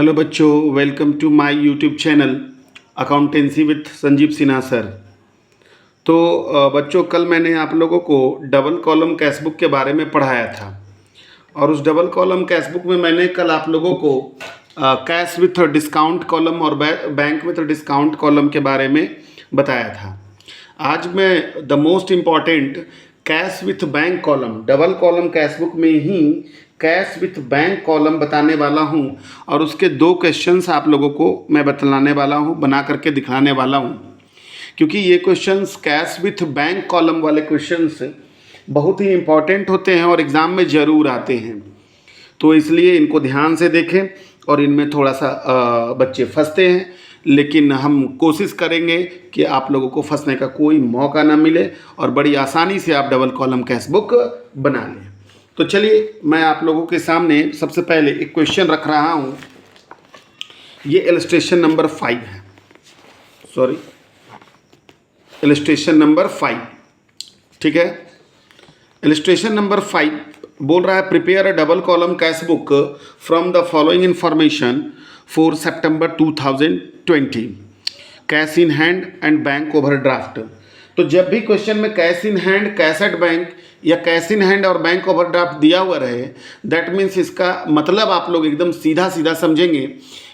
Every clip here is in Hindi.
हेलो बच्चों, welcome to my YouTube channel accountancy with Sanjeev Sinha sir. तो बच्चों, कल मैंने आप लोगों को डबल कॉलम कैशबुक के बारे में पढ़ाया था और उस डबल कॉलम कैशबुक में मैंने कल आप लोगों को कैश विथ डिस्काउंट कॉलम और बैंक विथ डिस्काउंट कॉलम के बारे में बताया था। आज मैं the most important cash with bank column, double column cashbook में ही कैश विथ बैंक कॉलम बताने वाला हूं और उसके दो क्वेश्चंस आप लोगों को मैं बतलाने वाला हूं, बना करके दिखाने वाला हूं, क्योंकि ये questions cash with bank column वाले क्वेश्चंस बहुत ही इम्पॉर्टेंट होते हैं और एग्ज़ाम में ज़रूर आते हैं। तो इसलिए इनको ध्यान से देखें और इनमें थोड़ा सा बच्चे फंसते हैं, लेकिन हम कोशिश करेंगे कि आप लोगों को फंसने का कोई मौका ना मिले और बड़ी आसानी से आप डबल कॉलम कैशबुक बना लें। तो चलिए, मैं आप लोगों के सामने सबसे पहले एक क्वेश्चन रख रहा हूँ। ये इलस्ट्रेशन नंबर 5 है, सॉरी इलस्ट्रेशन नंबर 5, ठीक है। इलस्ट्रेशन नंबर 5 बोल रहा है prepare a double column cashbook from the following information for September 2020, cash in hand and bank overdraft. तो जब भी क्वेश्चन में cash in hand, cash at bank या कैश इन हैंड और बैंक ओवरड्राफ्ट दिया हुआ रहे, दैट मीन्स इसका मतलब आप लोग एकदम सीधा सीधा समझेंगे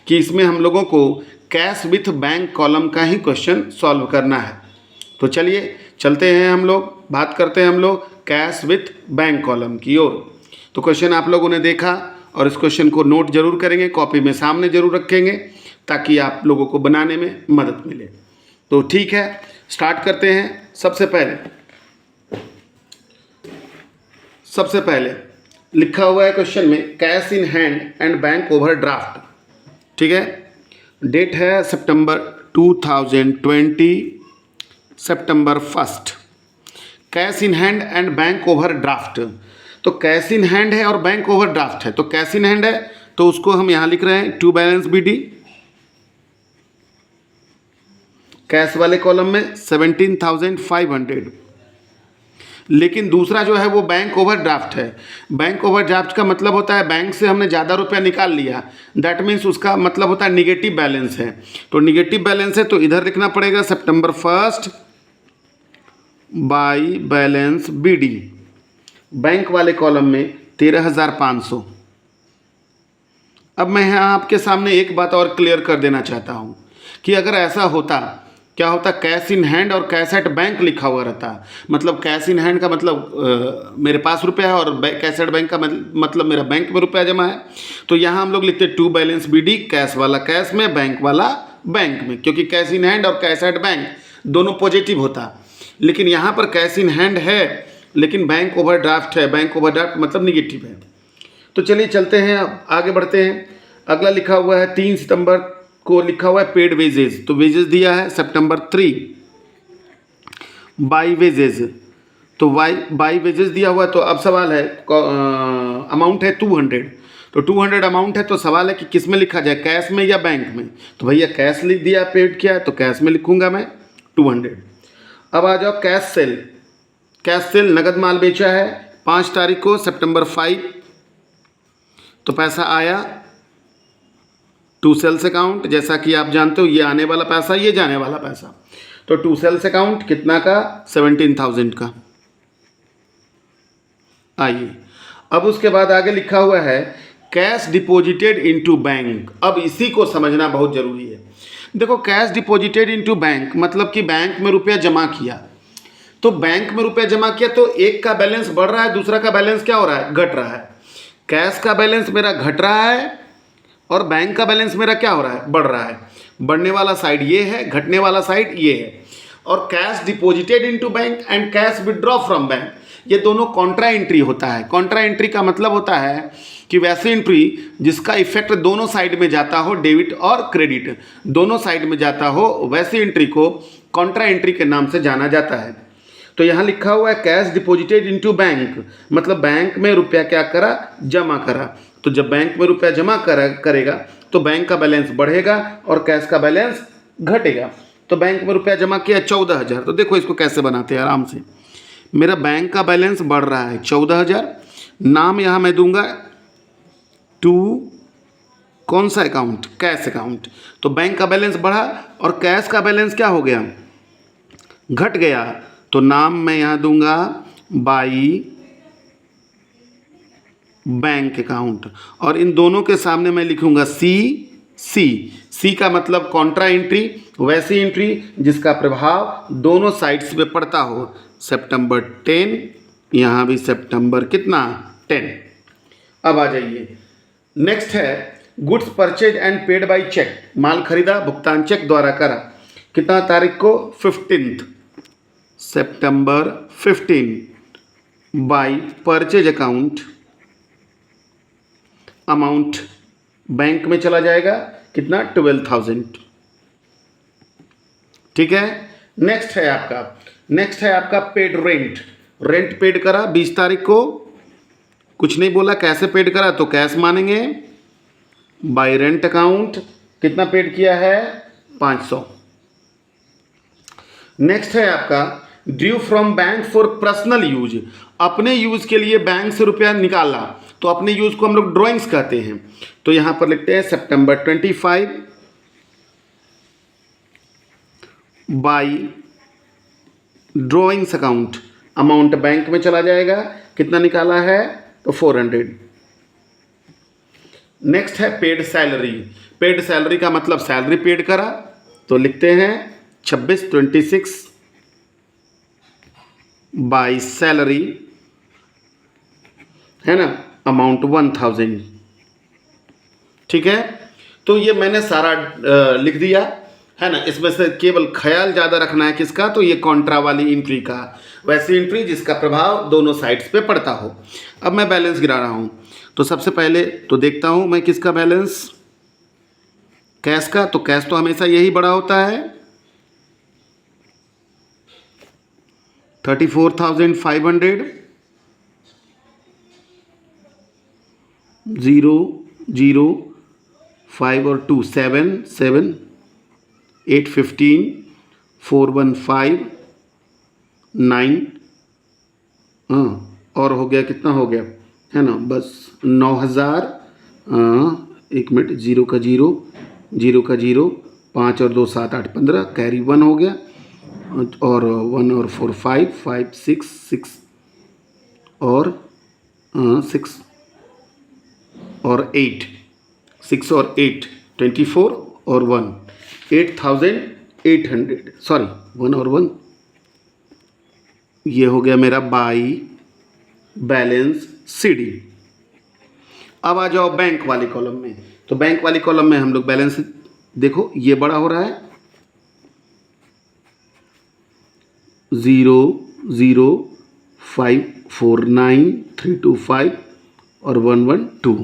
कि इसमें हम लोगों को कैश विथ बैंक कॉलम का ही क्वेश्चन सॉल्व करना है। तो चलिए चलते हैं, हम लोग बात करते हैं हम लोग कैश विथ बैंक कॉलम की ओर। तो क्वेश्चन आप लोगों ने देखा और इस क्वेश्चन को नोट जरूर करेंगे, कॉपी में सामने जरूर रखेंगे ताकि आप लोगों को बनाने में मदद मिले। तो ठीक है, स्टार्ट करते हैं। सबसे पहले लिखा हुआ है क्वेश्चन में cash in hand and bank overdraft, ठीक है। डेट है सितंबर 2020, सितंबर 1। Cash in hand and bank overdraft, तो कैश इन हैंड है और बैंक ओवरड्राफ्ट है। तो कैश इन हैंड है तो उसको हम यहाँ लिख रहे हैं टू बैलेंस BD, कैश वाले कॉलम में 17,500। लेकिन दूसरा जो है वो बैंक ओवरड्राफ्ट है। बैंक ओवरड्राफ्ट का मतलब होता है बैंक से हमने ज़्यादा रुपया निकाल लिया, दैट मीन्स उसका मतलब होता है निगेटिव बैलेंस है। तो निगेटिव बैलेंस है तो इधर लिखना पड़ेगा सितंबर 1 बाई बैलेंस BD, बैंक वाले कॉलम में 13,500। अब मैं यहाँ आपके सामने एक बात और क्लियर कर देना चाहता हूँ कि अगर ऐसा होता, क्या होता, कैश इन हैंड और कैश एट बैंक लिखा हुआ रहता। मतलब कैश इन हैंड का मतलब मेरे पास रुपया है और कैश एट बैंक का मतलब मेरा बैंक में रुपया जमा है। तो यहाँ हम लोग लिखते टू बैलेंस BD, कैश वाला कैश में, बैंक वाला बैंक में, क्योंकि कैश इन हैंड और कैश एट बैंक दोनों पॉजिटिव होता। लेकिन यहाँ पर कैश इन हैंड है लेकिन बैंक ओवरड्राफ्ट है, बैंक ओवरड्राफ्ट मतलब निगेटिव है। तो चलिए चलते हैं, अब आगे बढ़ते हैं। अगला लिखा हुआ है 3 सितंबर को लिखा हुआ है पेड वेजेस। तो वेजेस दिया है सितंबर 3 बाई वेजेस, तो बाई वेजेस दिया हुआ है। तो अब सवाल है, अमाउंट है 200, तो 200 अमाउंट है, तो सवाल है कि किस में लिखा जाए, कैश में या बैंक में। तो भैया कैश लिख दिया, पेड किया है तो कैश में लिखूंगा मैं 200। अब आ जाओ कैश सेल। कैश सेल नगद माल बेचा है 5 तारीख को सितंबर 5, तो पैसा आया टू सेल्स अकाउंट। जैसा कि आप जानते हो ये आने वाला पैसा, ये जाने वाला पैसा। तो टू सेल्स अकाउंट कितना का, 17,000 का। आइए, अब उसके बाद आगे लिखा हुआ है कैश डिपॉजिटेड इनटू बैंक। अब इसी को समझना बहुत जरूरी है। देखो, कैश डिपॉजिटेड इनटू बैंक मतलब कि बैंक में रुपया जमा किया। तो बैंक में रुपया जमा किया तो एक का बैलेंस बढ़ रहा है, दूसरा का बैलेंस क्या हो रहा है, घट रहा है। कैश का बैलेंस मेरा घट रहा है और बैंक का बैलेंस मेरा क्या हो रहा है, बढ़ रहा है। बढ़ने वाला साइड ये है, घटने वाला साइड ये है। और cash deposited into bank and cash withdraw from bank, ये दोनों कॉन्ट्रा एंट्री होता है। कॉन्ट्रा एंट्री का मतलब होता है कि वैसी एंट्री जिसका इफेक्ट दोनों साइड में जाता हो, डेबिट और क्रेडिट दोनों साइड में जाता हो, वैसी एंट्री को कॉन्ट्रा एंट्री के नाम से जाना जाता है। तो यहाँ लिखा हुआ है कैश डिपॉजिटेड इनटू बैंक, मतलब बैंक में रुपया क्या करा, जमा करा। तो जब बैंक में रुपया जमा करेगा तो बैंक का बैलेंस बढ़ेगा और कैश का बैलेंस घटेगा। तो बैंक में रुपया जमा किया 14,000। तो देखो इसको कैसे बनाते हैं आराम से। मेरा बैंक का बैलेंस बढ़ रहा है 14,000, नाम यहाँ मैं दूंगा टू कौन सा अकाउंट? Cash account. तो बैंक का बैलेंस बढ़ा और कैश का बैलेंस क्या हो गया? घट गया। तो नाम मैं यहाँ दूंगा बाई बैंक अकाउंट, और इन दोनों के सामने मैं लिखूंगा सी का मतलब कॉन्ट्रा एंट्री, वैसी एंट्री जिसका प्रभाव दोनों साइड्स पे पड़ता हो। सितंबर 10, यहाँ भी सितंबर कितना 10। अब आ जाइए, नेक्स्ट है goods purchase and paid by cheque. माल खरीदा, भुगतान चेक द्वारा करा। कितना तारीख को? 15 सितंबर 15 by purchase account. Amount bank में चला जाएगा कितना? 12,000। ठीक है। नेक्स्ट है आपका पेड रेंट। रेंट पेड करा 20 तारीख को, कुछ नहीं बोला कैसे पेड करा, तो कैश मानेंगे। बाय रेंट अकाउंट कितना पेड किया है? 500। नेक्स्ट है आपका due from bank for personal use. अपने यूज के लिए बैंक से रुपया निकाला, तो अपने यूज को हम लोग ड्राइंग्स कहते हैं। तो यहां पर लिखते हैं सितंबर 25 by drawings account. Amount bank में चला जाएगा, कितना निकाला है? तो 400। नेक्स्ट है पेड सैलरी। पेड सैलरी का मतलब सैलरी पेड करा, तो लिखते हैं 26 बाई सैलरी, है ना, अमाउंट 1000। ठीक है। तो ये मैंने सारा लिख दिया, है ना। इसमें से केवल ख्याल ज़्यादा रखना है किसका? तो ये कॉन्ट्रा वाली एंट्री का, वैसी एंट्री जिसका प्रभाव दोनों साइड्स पे पड़ता हो। अब मैं बैलेंस गिरा रहा हूँ, तो सबसे पहले तो देखता हूँ मैं किसका बैलेंस? कैश का। तो कैश तो हमेशा यही बड़ा होता है, 34,500 0 0 5 और 2 7 7 8 15 4 1 5 9। हाँ, और हो गया, कितना हो गया, है ना, बस 9,000। एक मिनट, 0 का 0 0 का 0 5 और 2 7 8 15, कैरी 1 हो गया, और 1 और 4 5 5 6 6 और 6 और 8 6 और 8 24 और 1 8,800, सॉरी 1 और 1, ये हो गया मेरा बाई बैलेंस CD। अब आ जाओ बैंक वाले कॉलम में। तो बैंक वाली कॉलम में हम लोग बैलेंस देखो, ये बड़ा हो रहा है 0 0 5 4 9 3 2 5 और 1 1 2,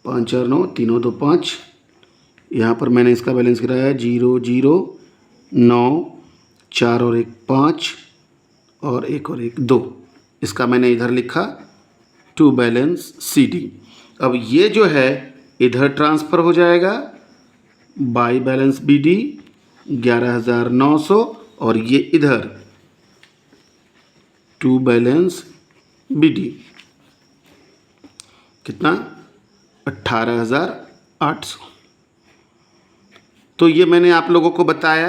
5 4 9 3 2 5। यहाँ पर मैंने इसका बैलेंस गिराया 0 0 9 4 और 1 5 और 1 और 1 2। इसका मैंने इधर लिखा टू बैलेंस CD। अब ये जो है इधर ट्रांसफ़र हो जाएगा बाई बैलेंस BD 11,900, और ये इधर टू बैलेंस BD कितना? 18,800। तो ये मैंने आप लोगों को बताया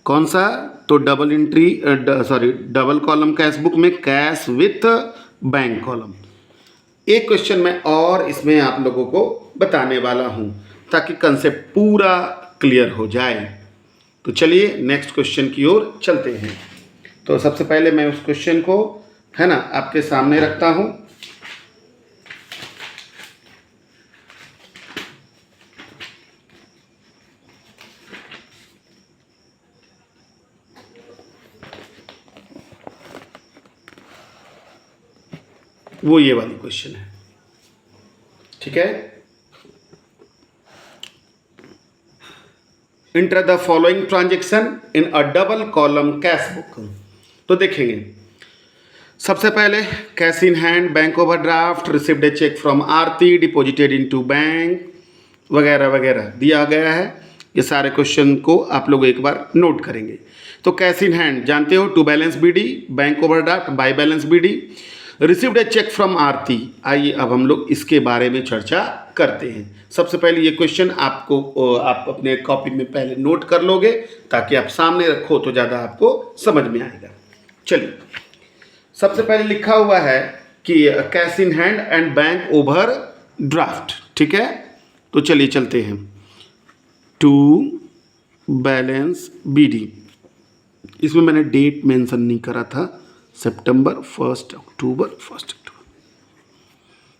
कौन सा? तो double entry, double column cash book में कैश विथ बैंक कॉलम। एक क्वेश्चन मैं और इसमें आप लोगों को बताने वाला हूं ताकि कंसेप्ट पूरा क्लियर हो जाए। तो चलिए नेक्स्ट क्वेश्चन की ओर चलते हैं। तो सबसे पहले मैं उस क्वेश्चन को, है ना, आपके सामने रखता हूं। वो ये वाली क्वेश्चन है, ठीक है। Enter the following transaction in a double column cash book. तो देखेंगे सबसे पहले cash in hand, bank overdraft, received a cheque from Aarti, deposited into bank, वगैरह वगैरह दिया गया है। ये सारे क्वेश्चन को आप लोग एक बार नोट करेंगे। तो कैश इन हैंड जानते हो, to balance BD, bank overdraft by balance BD। Received a cheque from Aarti. आइए अब हम लोग इसके बारे में चर्चा करते हैं। सबसे पहले ये क्वेश्चन आप अपने कॉपी में पहले नोट कर लोगे ताकि आप सामने रखो तो ज़्यादा आपको समझ में आएगा। चलिए, सबसे पहले लिखा हुआ है कि cash in hand and bank over draft. ठीक है, तो चलिए चलते हैं। टू बैलेंस BD, इसमें मैंने डेट मेंशन नहीं करा था, सितंबर 1 अक्टूबर 1 अक्टूबर।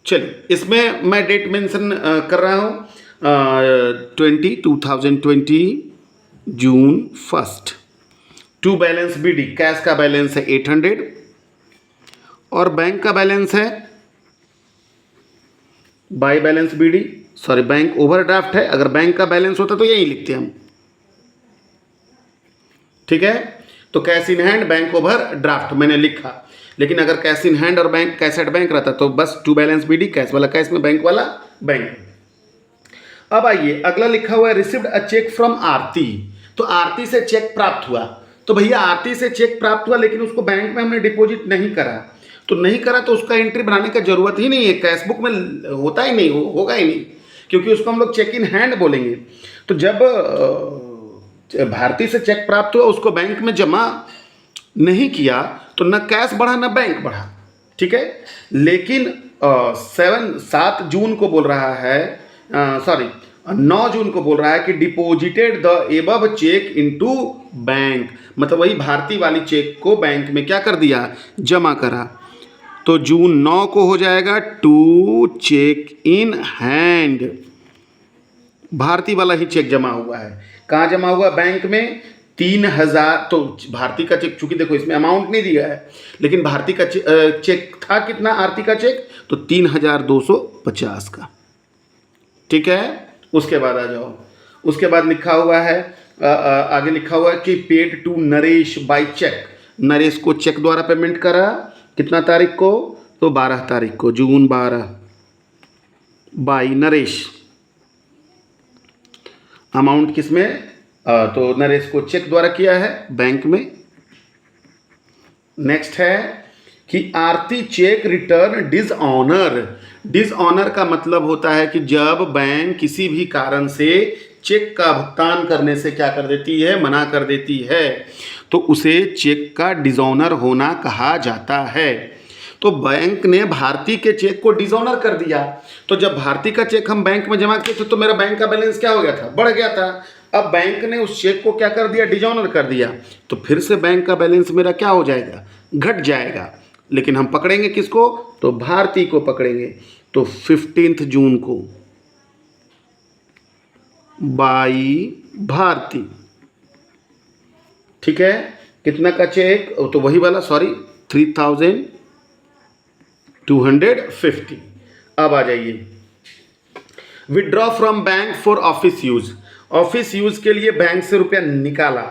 चलिए, इसमें मैं डेट मेंशन कर रहा हूँ 2020 जून 1। टू बैलेंस BD, कैश का बैलेंस है 800 और बैंक का बैलेंस है by balance BD, sorry bank overdraft है। अगर बैंक का बैलेंस होता तो यही लिखते हम। ठीक है, तो cash in hand bank over draft मैंने लिखा, लेकिन अगर कैश इन हैंड और बैंक कैश एट बैंक रहता तो बस टू बैलेंस BD, कैश वाला कैश में, बैंक वाला बैंक। अब आइए, अगला लिखा हुआ है रिसीव्ड अ चेक फ्रॉम आरती। तो आरती से चेक प्राप्त हुआ, तो भैया आरती से चेक प्राप्त हुआ लेकिन उसको बैंक में हमने डिपॉजिट नहीं करा, तो नहीं करा तो उसका एंट्री बनाने का जरूरत ही नहीं है, कैश बुक में होता ही नहीं, होगा ही नहीं, क्योंकि उसको हम लोग चेक इन हैंड बोलेंगे। तो जब भारती से चेक प्राप्त हुआ उसको बैंक में जमा नहीं किया तो न कैश बढ़ा न बैंक बढ़ा। ठीक है, लेकिन 7 जून को बोल रहा है, सॉरी 9 जून को बोल रहा है कि deposited the above cheque into bank, मतलब वही भारती वाली चेक को बैंक में क्या कर दिया, जमा करा। तो जून 9 को हो जाएगा to cheque in hand, Bharti वाला ही चेक जमा हुआ है। कहाँ जमा हुआ, बैंक में 3000। तो भारती का चेक, चूंकि देखो इसमें अमाउंट नहीं दिया है, लेकिन भारती का चेक था कितना, आरती का चेक तो 3250 का। ठीक है, उसके बाद आ जाओ, उसके बाद लिखा हुआ है आगे लिखा हुआ है कि paid to Naresh by cheque, Naresh को चेक द्वारा पेमेंट करा, कितना तारीख को, तो 12 तारीख को, जून 12, बाय नरेश। अमाउंट किसमें, तो नरेश को चेक द्वारा किया है बैंक में। नेक्स्ट है कि आरती चेक रिटर्न डिसऑनर। डिसऑनर का मतलब होता है कि जब बैंक किसी भी कारण से चेक का भुगतान करने से क्या कर देती है, मना कर देती है, तो उसे चेक का डिसऑनर होना कहा जाता है। तो बैंक ने भारती के चेक को डिसऑनर कर दिया, तो जब भारती का चेक हम बैंक में जमा किए थे तो मेरा बैंक का बैलेंस क्या हो गया था, बढ़ गया था। अब बैंक ने उस चेक को क्या कर दिया, डिसऑनर कर दिया, तो फिर से बैंक का बैलेंस मेरा क्या हो जाएगा, घट जाएगा। लेकिन हम पकड़ेंगे किसको, तो भारती को पकड़ेंगे। तो 15 जून को बाई भारती। ठीक है, कितना का चेक, तो वही वाला, सॉरी 3250। अब आ जाइए, withdraw from bank for office use. Office use के लिए बैंक से रुपया निकाला,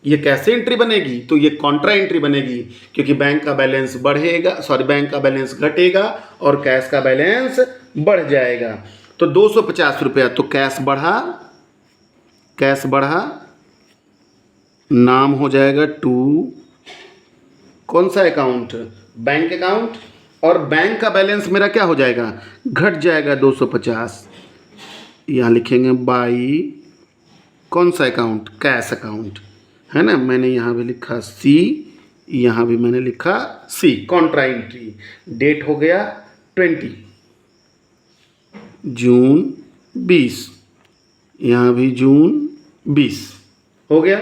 ये कैसे एंट्री बनेगी, तो ये कॉन्ट्रा एंट्री बनेगी, क्योंकि बैंक का बैलेंस बढ़ेगा, सॉरी बैंक का बैलेंस घटेगा और कैश का बैलेंस बढ़ जाएगा। तो 250 रुपया, तो कैश बढ़ा, कैश बढ़ा, नाम हो जाएगा टू, कौन सा अकाउंट, बैंक अकाउंट, और बैंक का बैलेंस मेरा क्या हो जाएगा, घट जाएगा 250। यहाँ लिखेंगे बाई कौन सा अकाउंट, कैश अकाउंट, है ना। मैंने यहाँ भी लिखा सी, यहाँ भी मैंने लिखा सी, कॉन्ट्रा एंट्री। डेट हो गया 20 जून 20, यहाँ भी जून 20 हो गया।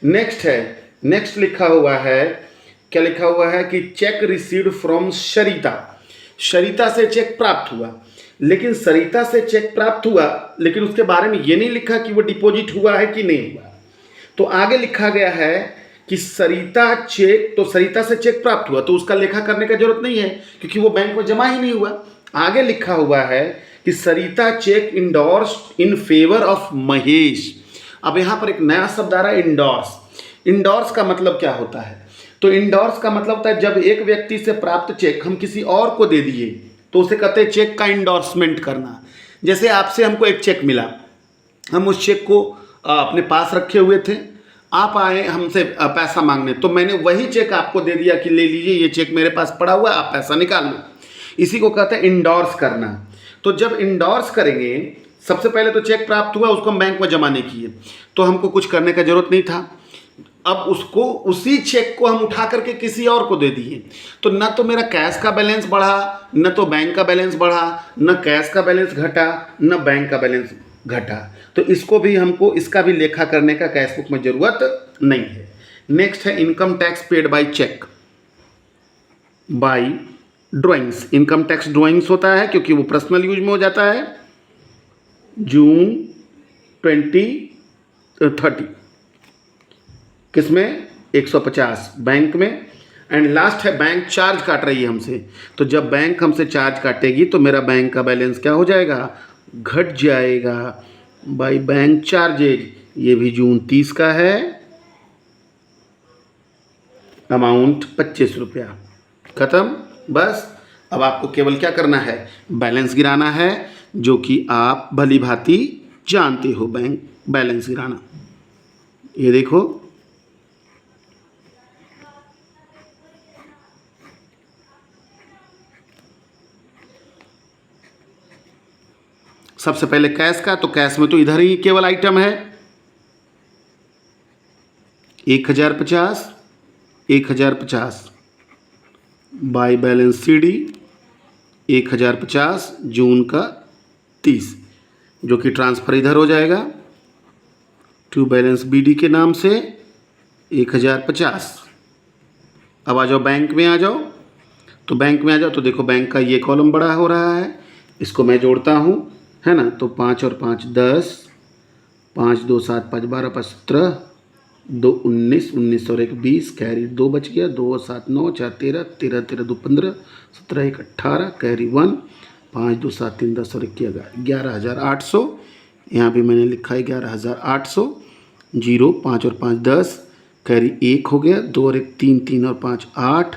नेक्स्ट है, नेक्स्ट लिखा हुआ है, क्या लिखा हुआ है कि चेक रिसीव्ड फ्रॉम सरिता। सरिता से चेक प्राप्त हुआ, लेकिन सरिता से चेक प्राप्त हुआ लेकिन उसके बारे में ये नहीं लिखा कि वो डिपॉजिट हुआ है कि नहीं हुआ। तो आगे लिखा गया है कि सरिता चेक, तो सरिता से चेक प्राप्त हुआ तो उसका लेखा करने का जरूरत नहीं है क्योंकि वो बैंक में जमा ही नहीं हुआ। आगे लिखा हुआ है कि Sarita cheque endorsed in favour of Mahesh. अब यहाँ पर एक नया शब्द आ रहा है, इंडोर्स। इंडोर्स का मतलब क्या होता है, तो इंडोर्स का मतलब होता है जब एक व्यक्ति से प्राप्त चेक हम किसी और को दे दिए तो उसे कहते हैं चेक का इंडोर्समेंट करना। जैसे आपसे हमको एक चेक मिला, हम उस चेक को अपने पास रखे हुए थे, आप आए हमसे पैसा मांगने, तो मैंने वही चेक आपको दे दिया कि ले लीजिए, ये चेक मेरे पास पड़ा हुआ है, आप पैसा निकाल लो। इसी को कहते हैं इंडोर्स करना। तो जब इंडोर्स करेंगे, सबसे पहले तो चेक प्राप्त हुआ, उसको हम बैंक में जमा नहीं किए, तो हमको कुछ करने का जरूरत नहीं था। अब उसको, उसी चेक को हम उठा करके किसी और को दे दिए, तो न तो मेरा कैश का बैलेंस बढ़ा, न तो बैंक का बैलेंस बढ़ा, न कैश का बैलेंस घटा, न बैंक का बैलेंस घटा। तो इसको भी हमको, इसका भी लेखा करने का कैश बुक में ज़रूरत नहीं है। नेक्स्ट है income tax paid by cheque by drawings. Income tax drawings होता है क्योंकि वो पर्सनल यूज में हो जाता है। जून 2030 किसमें? 150 बैंक में। एंड लास्ट है बैंक चार्ज काट रही है हमसे, तो जब बैंक हमसे चार्ज काटेगी तो मेरा बैंक का बैलेंस क्या हो जाएगा? घट जाएगा बाय बैंक चार्जेज। ये भी जून 30 का है, अमाउंट 25 रुपया। खत्म, बस। अब आपको केवल क्या करना है? बैलेंस गिराना है, जो कि आप भली भांति जानते हो, बैंक बैलेंस गिराना। ये देखो, सबसे पहले कैश का, तो कैश में तो इधर ही केवल आइटम है 1050, 1050 बाय बैलेंस CD 1050 जून का 30, जो कि ट्रांसफ़र इधर हो जाएगा टू बैलेंस BD के नाम से 1050। अब आ जाओ बैंक में, आ जाओ। तो बैंक में आ जाओ तो देखो बैंक का ये कॉलम बड़ा हो रहा है, इसको मैं जोड़ता हूँ, है ना। तो 5 और 5 10, 5 2 7 5 12 5 17, 2 19, 19 और 1 20, कैरी 2 बच गया, 2 और 7 9, 4 13, 13 13 2 15, 17 1 18, कैरी 1, 5 2 7 3 10 और 1 11,800। यहाँ भी मैंने लिखा है 11,800। 0 5 और 5 10, कैरी 1 हो गया, 2 और 1 3, 3 और 5 8,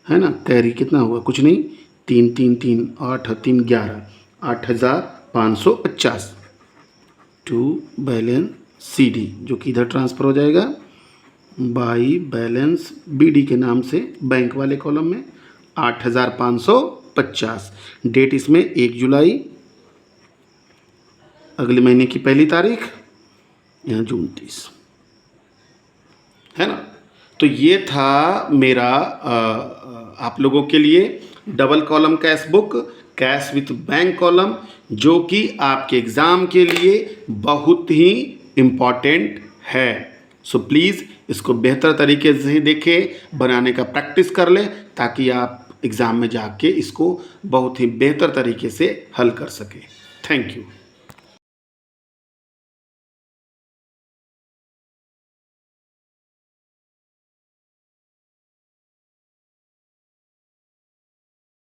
है ना। कैरी कितना हुआ? कुछ नहीं, 3 3 3 8 3 11, 8,550 टू बैलेंस CD, जो कि इधर ट्रांसफ़र हो जाएगा बाई बैलेंस BD के नाम से बैंक वाले कॉलम में 8,550। डेट इसमें 1 जुलाई, अगले महीने की पहली तारीख, यहाँ जून 30, है ना। तो ये था मेरा आप लोगों के लिए double column cash book, cash with bank column, जो कि आपके एग्ज़ाम के लिए बहुत ही इम्पॉर्टेंट है। सो प्लीज़ इसको बेहतर तरीके से देखें, बनाने का प्रैक्टिस कर लें, ताकि आप एग्ज़ाम में जाके इसको बहुत ही बेहतर तरीके से हल कर सकें। Thank you.